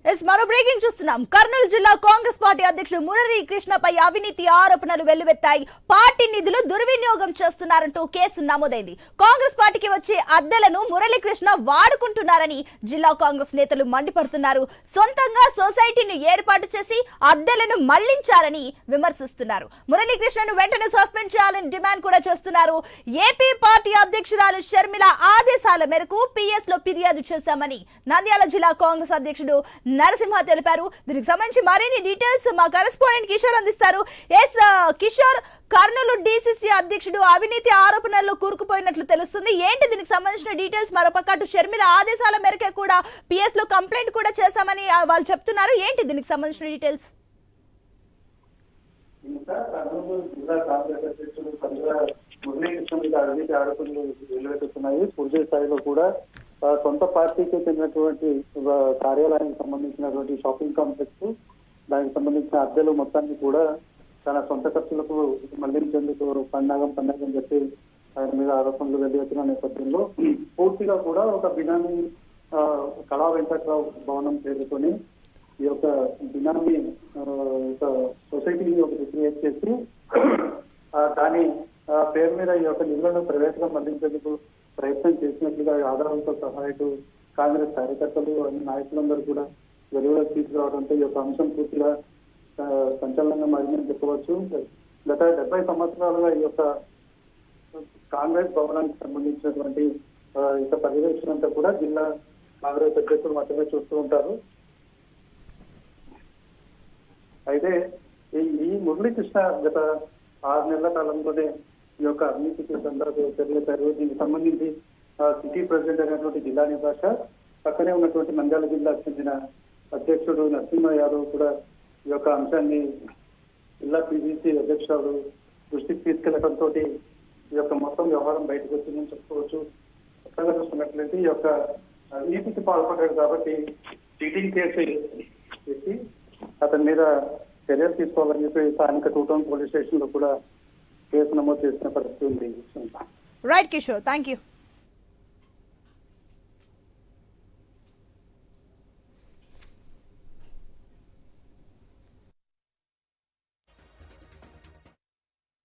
మరో బ్రేకింగ్ చూస్తున్నాం. కర్నూలు జిల్లా కాంగ్రెస్ పార్టీ అధ్యక్షుడు మురళీ కృష్ణపై అవినీతి ఆరోపణలు వెల్లువెత్తాయి. పార్టీ నిధులు దుర్వినియోగం చేస్తున్నారంటూ కేసు నమోదైంది. కాంగ్రెస్ పార్టీకి వచ్చే అద్దెలను మురళీ కృష్ణ వాడుకుంటున్నారని జిల్లా కాంగ్రెస్ నేతలు మండిపడుతున్నారు. సొంతంగా సొసైటీని ఏర్పాటు చేసి అద్దెలను మళ్లించారని విమర్శిస్తున్నారు. మురళీ కృష్ణను వెంటనే సస్పెండ్ చేయాలని డిమాండ్ కూడా చేస్తున్నారు. ఏపీ పార్టీ అధ్యక్షురాలు షర్మిల ఆదేశాల మేరకు పిఎస్ లో ఫిర్యాదు చేశామని నంద్యాల జిల్లా కాంగ్రెస్ అధ్యక్షుడు నరసింహ తెలిపారు. దీనికి సంబంధించి మరిన్ని డీటెయిల్స్ మా కరెస్పాండెంట్ కిషోర్ అందిస్తారు. కిషోర్, కర్నూలు డీసీసీ అధ్యక్షుడు అవినీతి ఆరోపణల్లో కూరుకుపోయినట్లు తెలుస్తుంది. ఏంటి దీనికి సంబంధించిన డీటెయిల్స్? మరోపక్క అటు షర్మిల ఆదేశాల మేరకే కూడా పిఎస్ లో కంప్లైంట్ కూడా చేశామని వాళ్ళు చెప్తున్నారు. ఏంటి దీనికి సంబంధించిన డీటెయిల్స్? అవినీతి ఆరోపణలు వెలువెత్తుతున్నాయి. పూర్తి స్థాయిలో కూడా సొంత పార్టీకి చెందినటువంటి కార్యాలయానికి సంబంధించినటువంటి షాపింగ్ కాంప్లెక్స్, దానికి సంబంధించిన అద్దెలు మొత్తాన్ని కూడా తన సొంత ఖర్చులకు మళ్లించేందుకు పన్నాగం చెప్పి ఆయన మీద ఆరోపణలు వెలువెత్తిన నేపథ్యంలో పూర్తిగా కూడా ఒక బినామీ కళా వెంకట్రావు భవనం పేరుతోని ఈ యొక్క బినామీ సొసైటీని ఒకటి క్రియేట్ చేసి దాని పేరు మీద ఈ యొక్క నిధులను ప్రైవేట్గా మళ్లించేందుకు ప్రయత్నం చేసినట్లుగా ఆధారాలతో సహాయకు కాంగ్రెస్ కార్యకర్తలు అన్ని నాయకులందరూ కూడా వెలుగులోకి తీసుకురావడంతో ఈ యొక్క అంశం పూర్తిగా సంచలనంగా మారిందని చెప్పవచ్చు. గత 70 సంవత్సరాలుగా ఈ యొక్క కాంగ్రెస్ భవనానికి సంబంధించినటువంటి యొక్క పర్యవేక్షణ అంతా కూడా జిల్లా కాంగ్రెస్ అధ్యక్షులు మాత్రమే చూస్తూ ఉంటారు. అయితే ఈ మురళీకృష్ణ గత 6 నెలల కాలంలోనే ఈ యొక్క అవినీతికి చర్యలు దీనికి సంబంధించి సిటీ ప్రెసిడెంట్ అయినటువంటి జిల్లా నివాస పక్కనే ఉన్నటువంటి నంద్యాల జిల్లాకు చెందిన అధ్యక్షుడు నరసింహ యాదవ్ కూడా ఈ యొక్క అంశాన్ని జిల్లా పిసిసి అధ్యక్షుడు దృష్టికి తీసుకెళ్లడంతో ఈ యొక్క మొత్తం వ్యవహారం బయటకు వచ్చిందని చెప్పుకోవచ్చు. కొత్తగా చూస్తున్నట్లయితే ఈ యొక్క అవినీతికి పాల్పడ్డాడు కాబట్టి చీటింగ్ కేసు పెట్టి అతని మీద చర్యలు తీసుకోవాలని చెప్పి స్థానిక 2 టౌన్ పోలీస్ స్టేషన్ లో కూడా కేసు నమోదు చేసిన పరిస్థితి ఉంది. Right Kishore, thank you.